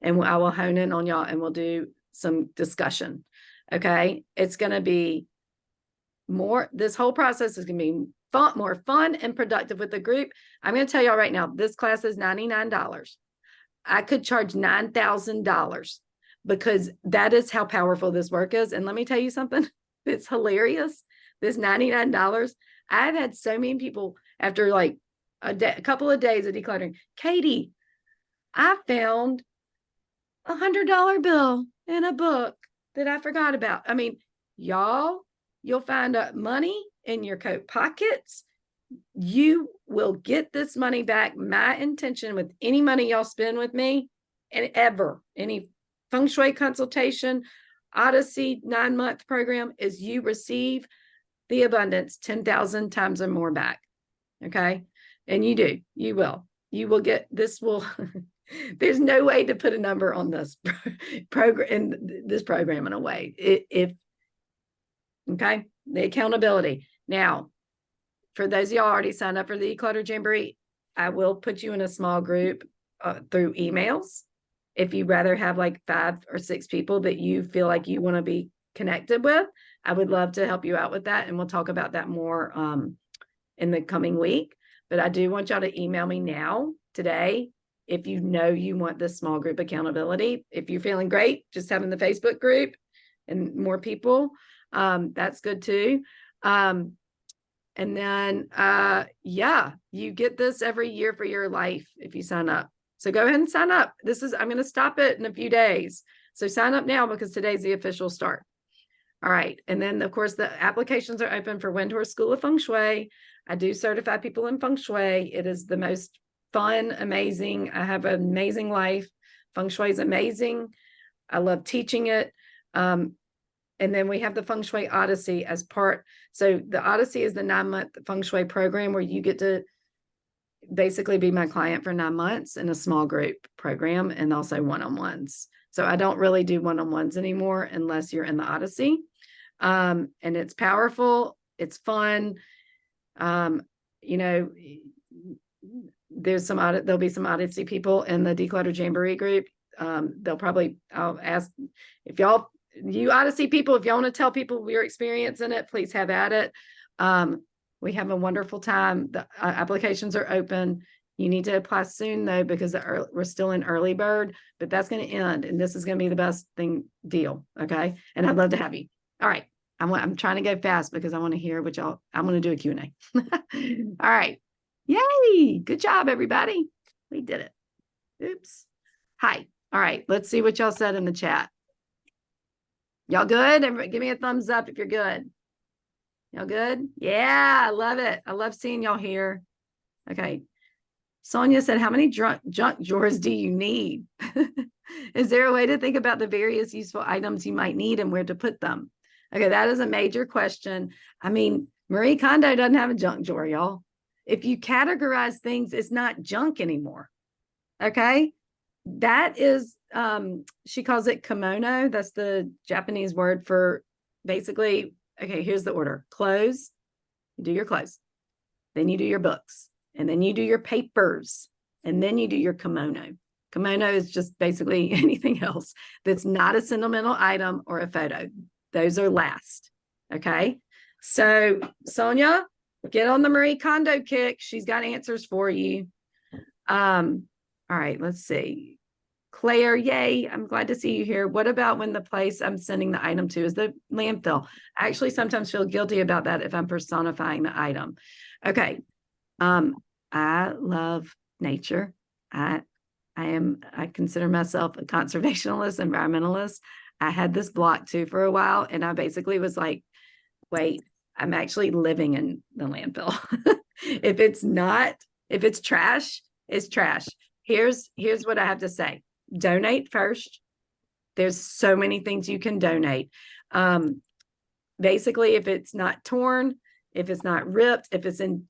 And I will hone in on y'all and we'll do some discussion. Okay. It's going to be this whole process is going to be more fun and productive with the group. I'm going to tell y'all right now, this class is $99. I could charge $9,000 because that is how powerful this work is. And let me tell you something. It's hilarious. This $99. I've had so many people after like a couple of days of decluttering. Katie, I found $100 bill in a book that I forgot about. I mean, y'all, you'll find money in your coat pockets. You will get this money back. My intention with any money y'all spend with me and any Feng Shui consultation, Odyssey 9-month program is you receive the abundance 10,000 times or more back. Okay. And you will get, there's no way to put a number on this program in a way. Okay. The accountability. Now, for those of y'all already signed up for the Declutter Jamboree, I will put you in a small group through emails. If you rather have like 5 or 6 people that you feel like you want to be connected with, I would love to help you out with that. And we'll talk about that more in the coming week. But I do want y'all to email me now, today, if you know you want this small group accountability. If you're feeling great, just having the Facebook group and more people, that's good too. And then, yeah, you get this every year for your life if you sign up. So go ahead and sign up. I'm going to stop it in a few days. So sign up now because today's the official start. All right. And then, of course, the applications are open for Windhorse School of Feng Shui. I do certify people in Feng Shui. It is the most fun, amazing. I have an amazing life. Feng Shui is amazing. I love teaching it. And then we have the Feng Shui Odyssey as part. So the Odyssey is the 9-month Feng Shui program where you get to basically be my client for 9 months in a small group program and also one-on-ones. So I don't really do one-on-ones anymore unless you're in the Odyssey. And it's powerful. It's fun. You know, there'll be some Odyssey people in the Declutter Jamboree group. I'll ask if you Odyssey people, if y'all want to tell people your experience in it, please have at it. We have a wonderful time. The applications are open. You need to apply soon though, because we're still in early bird, but that's going to end. And this is going to be the best deal. Okay. And I'd love to have you. All right. I'm trying to go fast because I want to hear what I'm going to do a Q&A. All right. Yay. Good job, everybody. We did it. Oops. Hi. All right. Let's see what y'all said in the chat. Y'all good? Everybody, give me a thumbs up if you're good. Y'all good? Yeah, I love it. I love seeing y'all here. Okay. Sonia said, how many junk drawers do you need? Is there a way to think about the various useful items you might need and where to put them? Okay, that is a major question. I mean, Marie Kondo doesn't have a junk drawer, y'all. If you categorize things, it's not junk anymore. Okay. That is, she calls it kimono. That's the Japanese word for basically, okay, here's the order. Clothes, you do your clothes. Then you do your books. And then you do your papers. And then you do your kimono. Kimono is just basically anything else that's not a sentimental item or a photo. Those are last. Okay. So Sonia, get on the Marie Kondo kick. She's got answers for you. All right, let's see. Claire, yay, I'm glad to see you here. What about when the place I'm sending the item to is the landfill? I actually sometimes feel guilty about that if I'm personifying the item. Okay. I love nature. I consider myself a conservationist, environmentalist. I had this block too for a while, and I basically was like, wait, I'm actually living in the landfill. If it's trash, it's trash. Here's what I have to say. Donate first. There's so many things you can donate. Basically, if it's not torn, if it's not ripped, if it's in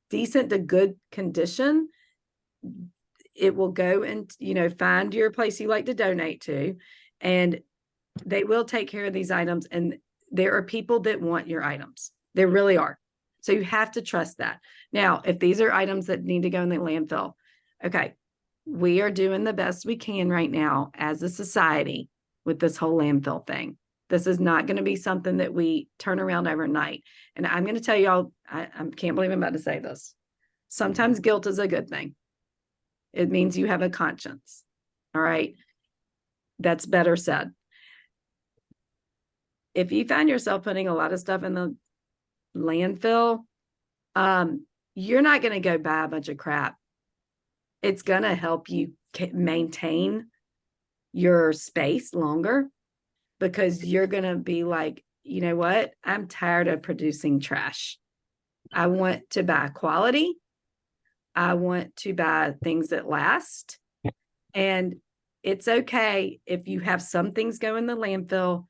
decent to good condition, it will go and, find your place you like to donate to, and they will take care of these items. And there are people that want your items. There really are. So you have to trust that. Now, if these are items that need to go in the landfill, okay, we are doing the best we can right now as a society with this whole landfill thing. This is not going to be something that we turn around overnight. And I'm going to tell y'all, I can't believe I'm about to say this. Sometimes guilt is a good thing. It means you have a conscience. All right. That's better said. If you find yourself putting a lot of stuff in the landfill, you're not going to go buy a bunch of crap. It's going to help you maintain your space longer, because you're going to be like, you know what? I'm tired of producing trash. I want to buy quality. I want to buy things that last. And it's okay if you have some things go in the landfill.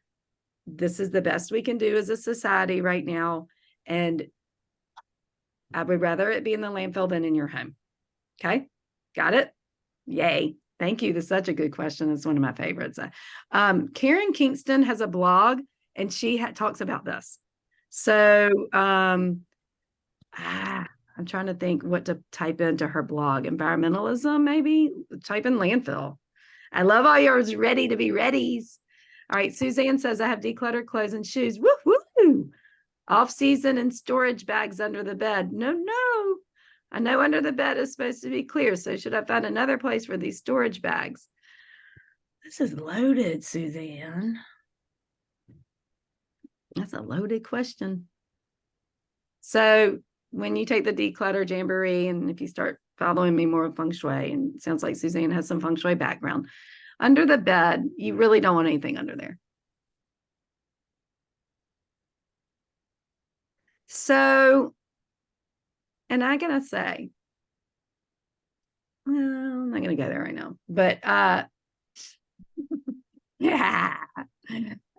This is the best we can do as a society right now. And I would rather it be in the landfill than in your home. Okay. Got it? Yay. Thank you. That's such a good question. It's one of my favorites. Karen Kingston has a blog, and she talks about this. So I'm trying to think what to type into her blog. Environmentalism, maybe? Type in landfill. I love all yours ready to be readies. All right. Suzanne says, I have decluttered clothes and shoes. Woo woo. Off season and storage bags under the bed. No. I know under the bed is supposed to be clear. So should I find another place for these storage bags? This is loaded, Suzanne. That's a loaded question. So when you take the declutter jamboree, and if you start following me more of feng shui, and it sounds like Suzanne has some feng shui background, under the bed, you really don't want anything under there. So, and I gotta say, well, I'm not gonna go there right now, but yeah.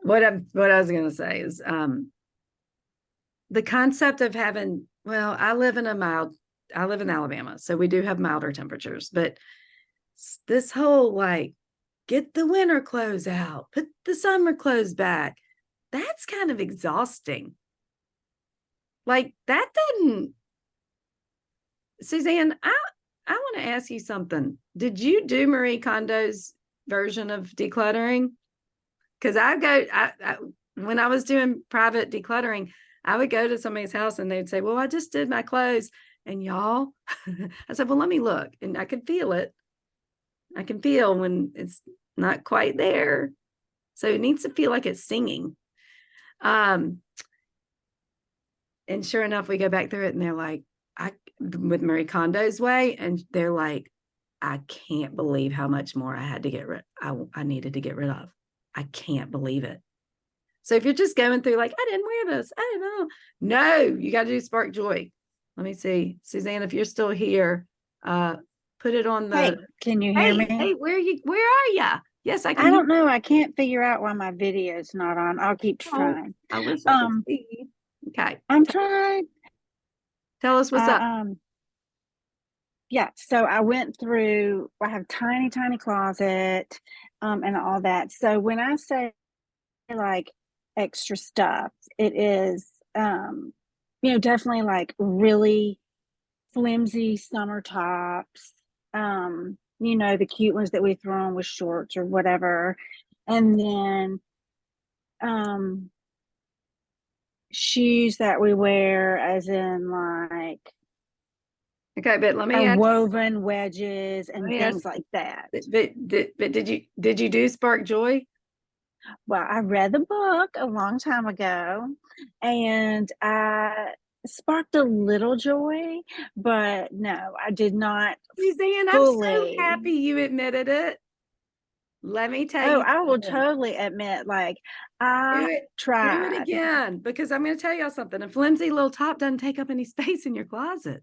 What I was gonna say is the concept of having, well, I live in Alabama, so we do have milder temperatures, but this whole like get the winter clothes out, put the summer clothes back, that's kind of exhausting. Like that doesn't, Suzanne, I want to ask you something. Did you do Marie Kondo's version of decluttering? Because when I was doing private decluttering, I would go to somebody's house and they'd say, well, I just did my clothes. And y'all, I said, well, let me look. And I could feel it. I can feel when it's not quite there. So it needs to feel like it's singing. And sure enough, we go back through it and they're like, with Marie Kondo's way, and they're like, I can't believe how much more I had to get rid. I needed to get rid of. I can't believe it. So if you're just going through like, I didn't wear this, I don't know. No, you got to do Spark Joy. Let me see. Suzanne, if you're still here, put it on the. Hey, can you hear me? Hey, where are you? Yes, I can. I don't know. I can't figure out why my video is not on. I'll keep trying. I wish I could see. Okay. I'm trying. Tell us what's up. Yeah, so I went through, I have tiny closet, and all that. So when I say like extra stuff, it is, definitely like really flimsy summer tops, the cute ones that we throw on with shorts or whatever. And then, shoes that we wear, as in like, okay, but let me ask woven wedges and things like that. But did you do Spark Joy? Well, I read the book a long time ago, and I sparked a little joy, but no, I did not. Suzanne, I'm so happy you admitted it. Let me tell you. Oh, I will totally admit, like, I tried. Do it again, because I'm going to tell y'all something. A flimsy little top doesn't take up any space in your closet.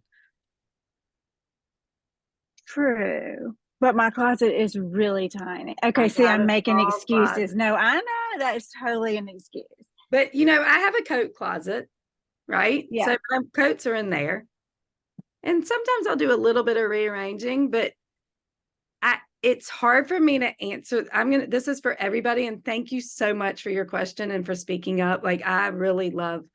True. But my closet is really tiny. Okay, see, I'm making excuses. No, I know that's totally an excuse. But, I have a coat closet, right? Yeah. So my coats are in there. And sometimes I'll do a little bit of rearranging, but it's hard for me to answer. This is for everybody. And thank you so much for your question and for speaking up. Like, I really love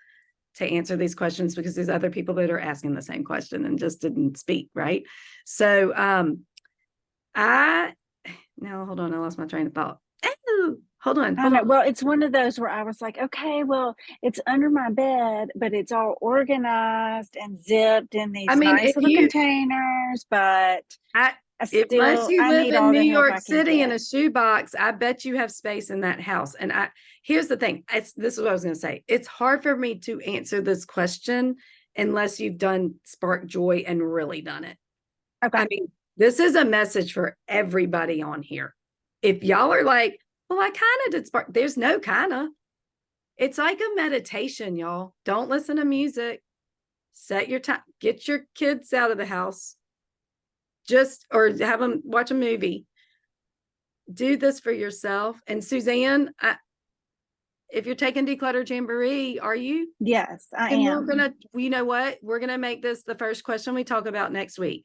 to answer these questions because there's other people that are asking the same question and just didn't speak. Right. So, now hold on. I lost my train of thought. Oh, hold on. Well, it's one of those where I was like, okay, well, it's under my bed, but it's all organized and zipped in these nice little containers. But unless you live in New York City in a shoebox, I bet you have space in that house. And here's the thing. This is what I was going to say. It's hard for me to answer this question unless you've done Spark Joy and really done it. Okay. I mean, this is a message for everybody on here. If y'all are like, well, I kind of did Spark. There's no kind of. It's like a meditation, y'all. Don't listen to music. Set your time. Get your kids out of the house. Or have them watch a movie. Do this for yourself. And Suzanne, if you're taking Declutter Jamboree, are you? Yes, I am. You know what? We're gonna make this the first question we talk about next week.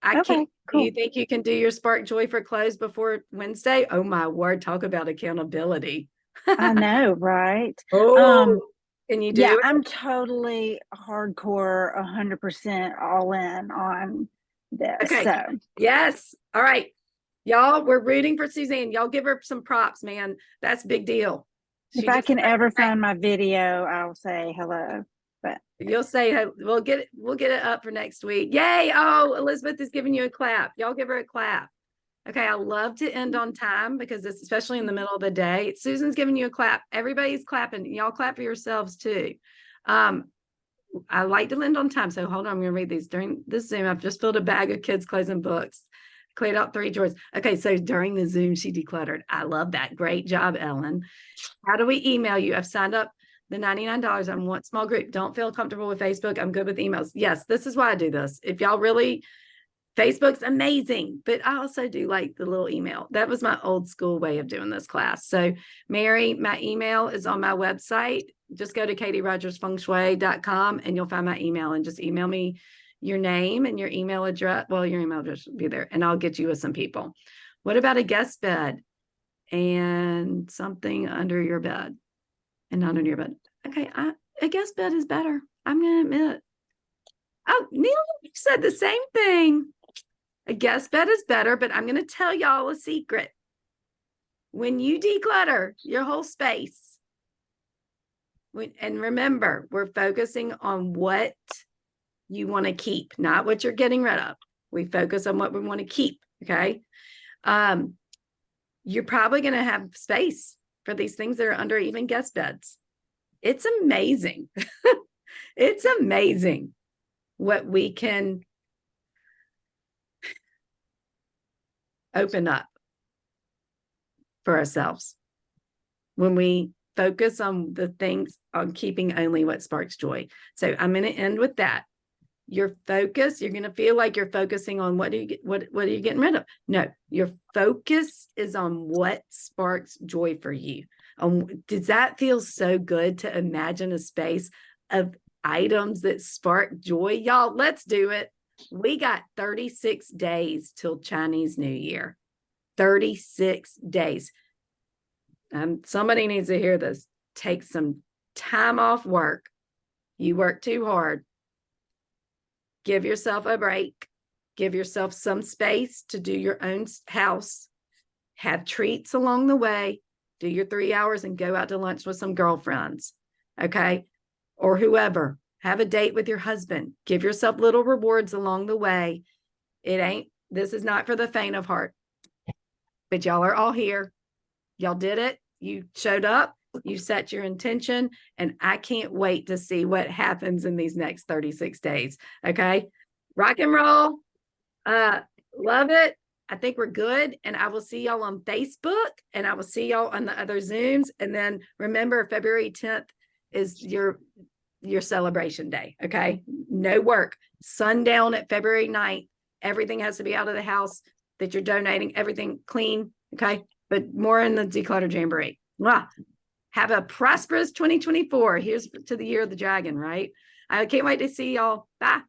Okay, cool. Do you think you can do your Spark Joy for clothes before Wednesday? Oh my word! Talk about accountability. I know, right? Can you do it? Yeah, I'm totally hardcore, 100% all in on this. Okay. So yes. All right. Y'all, we're rooting for Suzanne. Y'all give her some props, man. That's a big deal. If I can ever find my video, I'll say hello. But you'll say we'll get it up for next week. Yay. Oh, Elizabeth is giving you a clap. Y'all give her a clap. Okay, I love to end on time because it's especially in the middle of the day. Susan's giving you a clap. Everybody's clapping. Y'all clap for yourselves too. I like to lend on time. So hold on, I'm going to read these. During this Zoom, I've just filled a bag of kids' clothes and books, cleared out 3 drawers. Okay, so during the Zoom, she decluttered. I love that. Great job, Ellen. How do we email you? I've signed up the $99 on one small group. Don't feel comfortable with Facebook. I'm good with emails. Yes, this is why I do this. If y'all really, Facebook's amazing, but I also do like the little email. That was my old school way of doing this class. So Mary, my email is on my website. Just go to katierogersfengshui.com and you'll find my email, and just email me your name and your email address. Well, your email address will be there, and I'll get you with some people. What about a guest bed and something under your bed and not under your bed? Okay, a guest bed is better. I'm going to admit. Oh, Neil, you said the same thing. A guest bed is better, but I'm going to tell y'all a secret. When you declutter your whole space, and remember, we're focusing on what you want to keep, not what you're getting rid of. We focus on what we want to keep, okay? You're probably going to have space for these things that are under even guest beds. It's amazing. It's amazing what we can open up for ourselves when we focus on the things, on keeping only what sparks joy. So I'm going to end with that. Your focus, you're going to feel like you're focusing on what are you getting rid of? No, your focus is on what sparks joy for you. Does that feel so good to imagine a space of items that spark joy? Y'all, let's do it. We got 36 days till Chinese New Year. 36 days. Somebody needs to hear this. Take some time off work. You work too hard. Give yourself a break. Give yourself some space to do your own house. Have treats along the way. Do your 3 hours and go out to lunch with some girlfriends. Okay? Or whoever. Have a date with your husband. Give yourself little rewards along the way. This is not for the faint of heart. But y'all are all here. Y'all did it. You showed up. You set your intention. And I can't wait to see what happens in these next 36 days. Okay? Rock and roll. Love it. I think we're good. And I will see y'all on Facebook. And I will see y'all on the other Zooms. And then remember, February 10th is your celebration day. Okay? No work. Sundown at February 9th. Everything has to be out of the house that you're donating, everything clean, okay? But more in the Declutter Jamboree. Mwah. Have a prosperous 2024. Here's to the year of the dragon, right? I can't wait to see y'all. Bye.